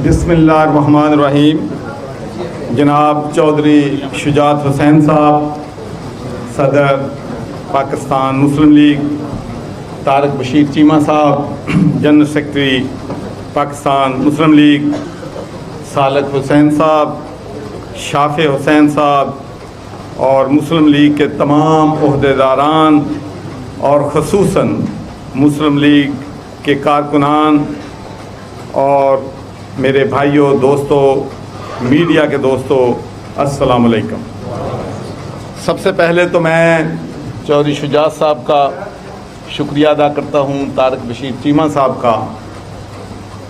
بسم اللہ الرحمن الرحیم۔ جناب چودھری شجاعت حسین صاحب، صدر پاکستان مسلم لیگ، طارق بشیر چیمہ صاحب، جنرل سیکرٹری پاکستان مسلم لیگ، صالح حسین صاحب، شافع حسین صاحب اور مسلم لیگ کے تمام عہدیداران اور خصوصاً مسلم لیگ کے کارکنان اور میرے بھائیوں، دوستوں، میڈیا کے دوستوں، السلام علیکم۔ سب سے پہلے تو میں چودھری شجاعت صاحب کا شکریہ ادا کرتا ہوں، طارق بشیر چیمہ صاحب کا،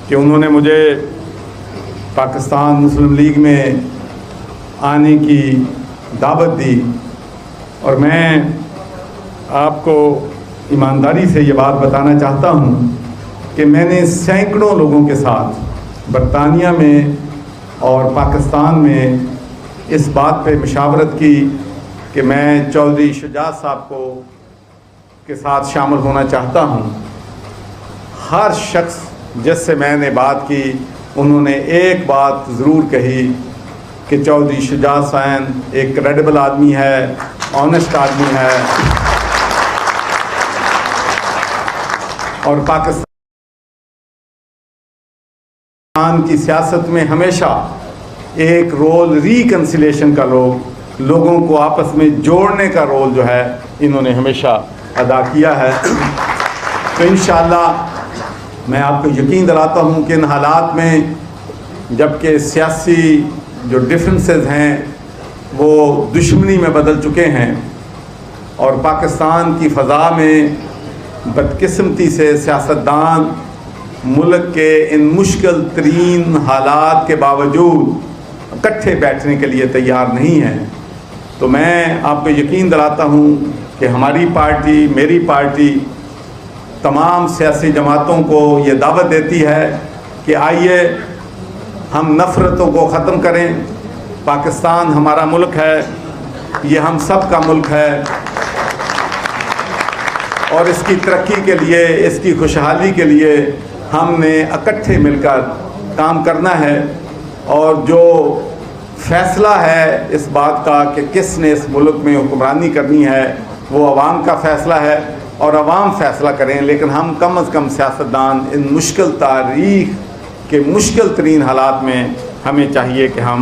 کہ انہوں نے مجھے پاکستان مسلم لیگ میں آنے کی دعوت دی، اور میں آپ کو ایمانداری سے یہ بات بتانا چاہتا ہوں کہ میں نے سینکڑوں لوگوں کے ساتھ برطانیہ میں اور پاکستان میں اس بات پہ مشاورت کی کہ میں چودھری شجاعت صاحب کے ساتھ شامل ہونا چاہتا ہوں۔ ہر شخص جس سے میں نے بات کی، انہوں نے ایک بات ضرور کہی کہ چودھری شجاعت صاحب ایک کریڈیبل آدمی ہے، آنیسٹ آدمی ہے، اور پاکستان کی سیاست میں ہمیشہ ایک رول ریکنسیلیشن کا لوگوں کو آپس میں جوڑنے کا رول جو ہے انہوں نے ہمیشہ ادا کیا ہے۔ تو انشاءاللہ میں آپ کو یقین دلاتا ہوں کہ ان حالات میں جبکہ سیاسی جو ڈفرینسز ہیں وہ دشمنی میں بدل چکے ہیں، اور پاکستان کی فضا میں بدقسمتی سے سیاستدان ملک کے ان مشکل ترین حالات کے باوجود اکٹھے بیٹھنے کے لیے تیار نہیں ہیں، تو میں آپ کو یقین دلاتا ہوں کہ ہماری پارٹی، میری پارٹی، تمام سیاسی جماعتوں کو یہ دعوت دیتی ہے کہ آئیے ہم نفرتوں کو ختم کریں۔ پاکستان ہمارا ملک ہے، یہ ہم سب کا ملک ہے، اور اس کی ترقی کے لیے، اس کی خوشحالی کے لیے ہم نے اکٹھے مل کر کام کرنا ہے، اور جو فیصلہ ہے اس بات کا کہ کس نے اس ملک میں حکمرانی کرنی ہے وہ عوام کا فیصلہ ہے، اور عوام فیصلہ کریں، لیکن ہم کم از کم سیاستدان ان مشکل تاریخ کے مشکل ترین حالات میں ہمیں چاہیے کہ ہم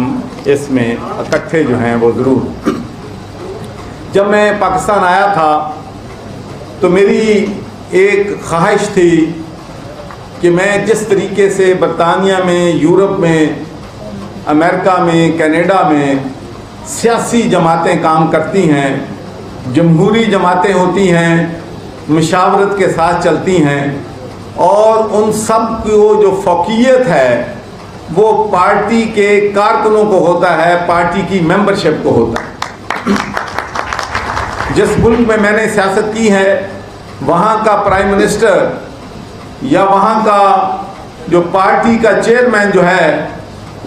اس میں اکٹھے جو ہیں وہ ضرور۔ جب میں پاکستان آیا تھا تو میری ایک خواہش تھی کہ میں جس طریقے سے برطانیہ میں، یورپ میں، امریکہ میں، کینیڈا میں سیاسی جماعتیں کام کرتی ہیں، جمہوری جماعتیں ہوتی ہیں، مشاورت کے ساتھ چلتی ہیں، اور ان سب کو جو فوقیت ہے وہ پارٹی کے کارکنوں کو ہوتا ہے، پارٹی کی ممبرشپ کو ہوتا ہے۔ جس ملک میں نے سیاست کی ہے وہاں کا پرائم منسٹر یا وہاں کا جو پارٹی کا چیئرمین جو ہے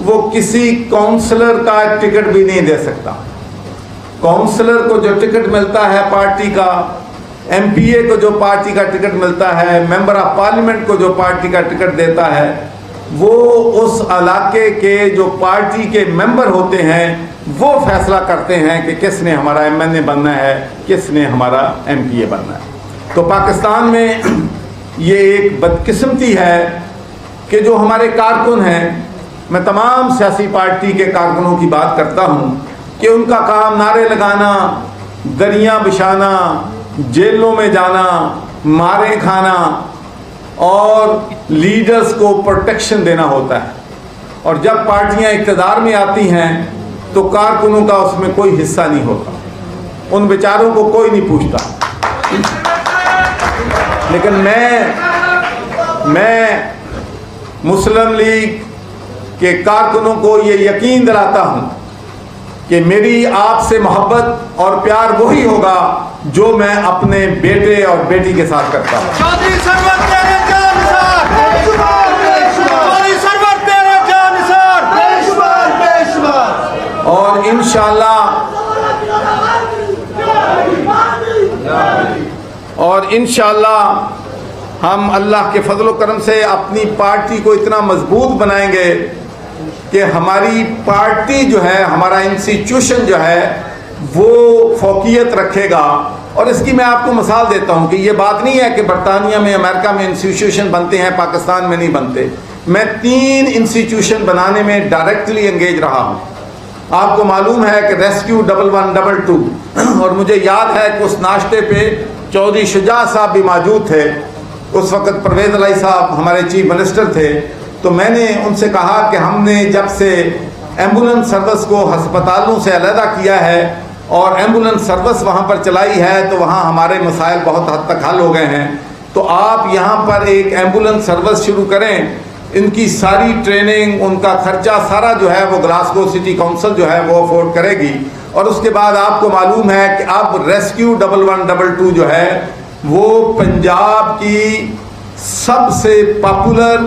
وہ کسی کونسلر کا ٹکٹ بھی نہیں دے سکتا۔ کونسلر کو جو ٹکٹ ملتا ہے پارٹی کا، ایم پی اے کو جو پارٹی کا ٹکٹ ملتا ہے، ممبر آف پارلیمنٹ کو جو پارٹی کا ٹکٹ دیتا ہے، وہ اس علاقے کے جو پارٹی کے ممبر ہوتے ہیں وہ فیصلہ کرتے ہیں کہ کس نے ہمارا ایم این اے بننا ہے، کس نے ہمارا ایم پی اے بننا ہے۔ تو پاکستان میں یہ ایک بدقسمتی ہے کہ جو ہمارے کارکن ہیں، میں تمام سیاسی پارٹی کے کارکنوں کی بات کرتا ہوں کہ ان کا کام نعرے لگانا، دریاں بچھانا، جیلوں میں جانا، مارے کھانا اور لیڈرز کو پروٹیکشن دینا ہوتا ہے، اور جب پارٹیاں اقتدار میں آتی ہیں تو کارکنوں کا اس میں کوئی حصہ نہیں ہوتا، ان بیچاروں کو کوئی نہیں پوچھتا۔ لیکن میں مسلم لیگ کے کارکنوں کو یہ یقین دلاتا ہوں کہ میری آپ سے محبت اور پیار وہی ہوگا جو میں اپنے بیٹے اور بیٹی کے ساتھ کرتا ہوں۔ اور انشاءاللہ ہم اللہ کے فضل و کرم سے اپنی پارٹی کو اتنا مضبوط بنائیں گے کہ ہماری پارٹی جو ہے، ہمارا انسٹیٹیوشن جو ہے وہ فوقیت رکھے گا. اور اس کی میں آپ کو مثال دیتا ہوں کہ یہ بات نہیں ہے کہ برطانیہ میں، امریکہ میں انسٹیٹیوشن بنتے ہیں، پاکستان میں نہیں بنتے. میں 3 انسٹیٹیوشن بنانے میں ڈائریکٹلی انگیج رہا ہوں. آپ کو معلوم ہے کہ ریسکیو 1112 اور مجھے یاد ہے کہ اس ناشتے پہ چودھری شجاع صاحب بھی موجود تھے. اس وقت پرویز علیہ صاحب ہمارے چیف منسٹر تھے. تو میں نے ان سے کہا کہ ہم نے جب سے ایمبولینس سروس کو ہسپتالوں سے علیحدہ کیا ہے اور ایمبولینس سروس وہاں پر چلائی ہے تو وہاں ہمارے مسائل بہت حد تک حل ہو گئے ہیں. تو آپ یہاں پر ایک ایمبولینس سروس شروع کریں. ان کی ساری ٹریننگ، ان کا خرچہ سارا جو ہے وہ گلاسگو سٹی کونسل جو ہے وہ افورڈ کرے گی. اور اس کے بعد آپ کو معلوم ہے کہ اب ریسکیو 1112 جو ہے وہ پنجاب کی سب سے پاپولر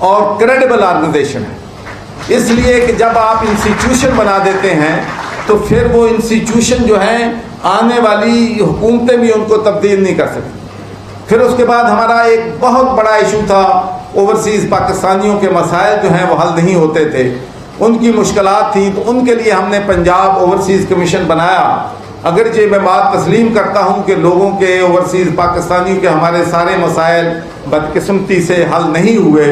اور کریڈیبل آرگنائزیشن ہے. اس لیے کہ جب آپ انسٹیٹیوشن بنا دیتے ہیں تو پھر وہ انسٹیٹیوشن جو ہیں آنے والی حکومتیں بھی ان کو تبدیل نہیں کر سکتی. پھر اس کے بعد ہمارا ایک بہت بڑا ایشو تھا، اوورسیز پاکستانیوں کے مسائل جو ہیں وہ حل نہیں ہوتے تھے، ان کی مشکلات تھیں. تو ان کے لیے ہم نے پنجاب اوورسیز کمیشن بنایا. اگرچہ میں بات تسلیم کرتا ہوں کہ لوگوں کے، اوورسیز پاکستانیوں کے ہمارے سارے مسائل بدقسمتی سے حل نہیں ہوئے،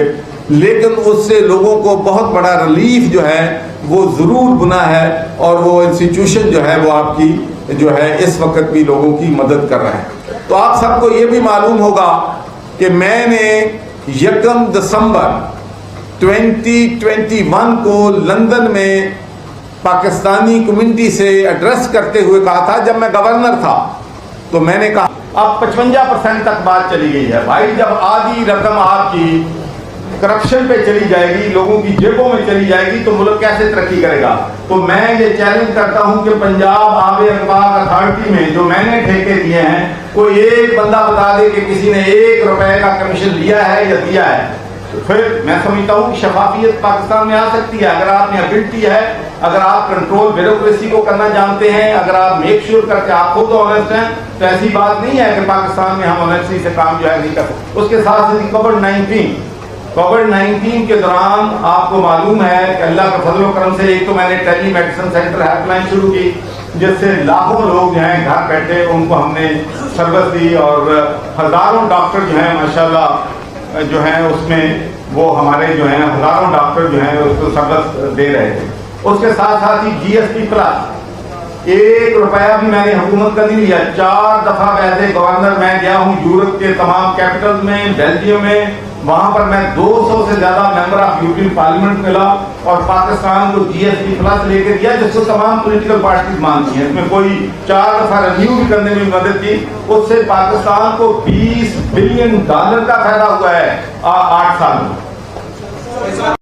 لیکن اس سے لوگوں کو بہت بڑا ریلیف جو ہے وہ ضرور بنا ہے. اور وہ انسٹیٹیوشن جو ہے وہ آپ کی جو ہے اس وقت بھی لوگوں کی مدد کر رہا ہے. تو آپ سب کو یہ بھی معلوم ہوگا کہ میں نے 1 دسمبر 2021 کو لندن میں پاکستانی کمیونٹی سے ایڈریس کرتے ہوئے کہا تھا، جب میں گورنر تھا تو میں نے کہا اب 55% تک بات چلی گئی ہے. بھائی جب آدھی رقم آپ کی کرپشن پہ چلی جائے گی، لوگوں کی جیبوں میں چلی جائے گی تو ملک کیسے ترقی کرے گا؟ تو میں یہ چیلنج کرتا ہوں کہ پنجاب آب اخبار اتھارٹی میں جو میں نے ٹھیکے دیے ہیں، کوئی ایک بندہ بتا دے کہ کسی نے 1 روپے کا کمیشن لیا ہے یا دیا ہے. پھر میں سمجھتا ہوں کہ شفافیت پاکستان میں آ سکتی ہے اگر آپ میں ابلٹی ہے، اگر آپ کنٹرول بیوروکریسی کو کرنا جانتے ہیں، اگر آپ میک شیور کرتے آپ خود آنیسٹ ہیں. تو ایسی بات نہیں ہے کہ پاکستان میں ہم آنیسٹی سے کام جو ہے نہیں کر سکتے. اس کے ساتھ ساتھ کووڈ-19 کے دوران آپ کو معلوم ہے کہ اللہ کے فضل و کرم سے ایک تو میں نے ٹیلی میڈیسن سینٹر ہیلپ لائن شروع کی، جس سے لاکھوں لوگ جو ہیں گھر بیٹھے ان کو ہم نے سروس دی، اور ہزاروں ڈاکٹر جو ہیں ماشاءاللہ جو ہیں اس میں وہ ہمارے جو ہیں ہزاروں ڈاکٹر جو ہیں اس کو سروس دے رہے تھے. اس کے ساتھ ساتھ ہی GST پلس 1 روپیہ بھی میں نے حکومت کا نہیں لیا. 4 دفعہ ایز اے گورنر میں گیا ہوں یورپ کے تمام کیپٹل میں، بیلجیم میں، وہاں پر میں 200 سے زیادہ ممبر آف یورپین پارلیمنٹ ملا اور پاکستان کو GST پلس لے کے دیا، جس کو تمام پولیٹیکل پارٹیز مانتی ہیں. اس میں کوئی 4 دفعہ ریویو بھی کرنے میں مدد کی. اس سے پاکستان کو $20 بلین کا فائدہ ہوا ہے 8 سال میں.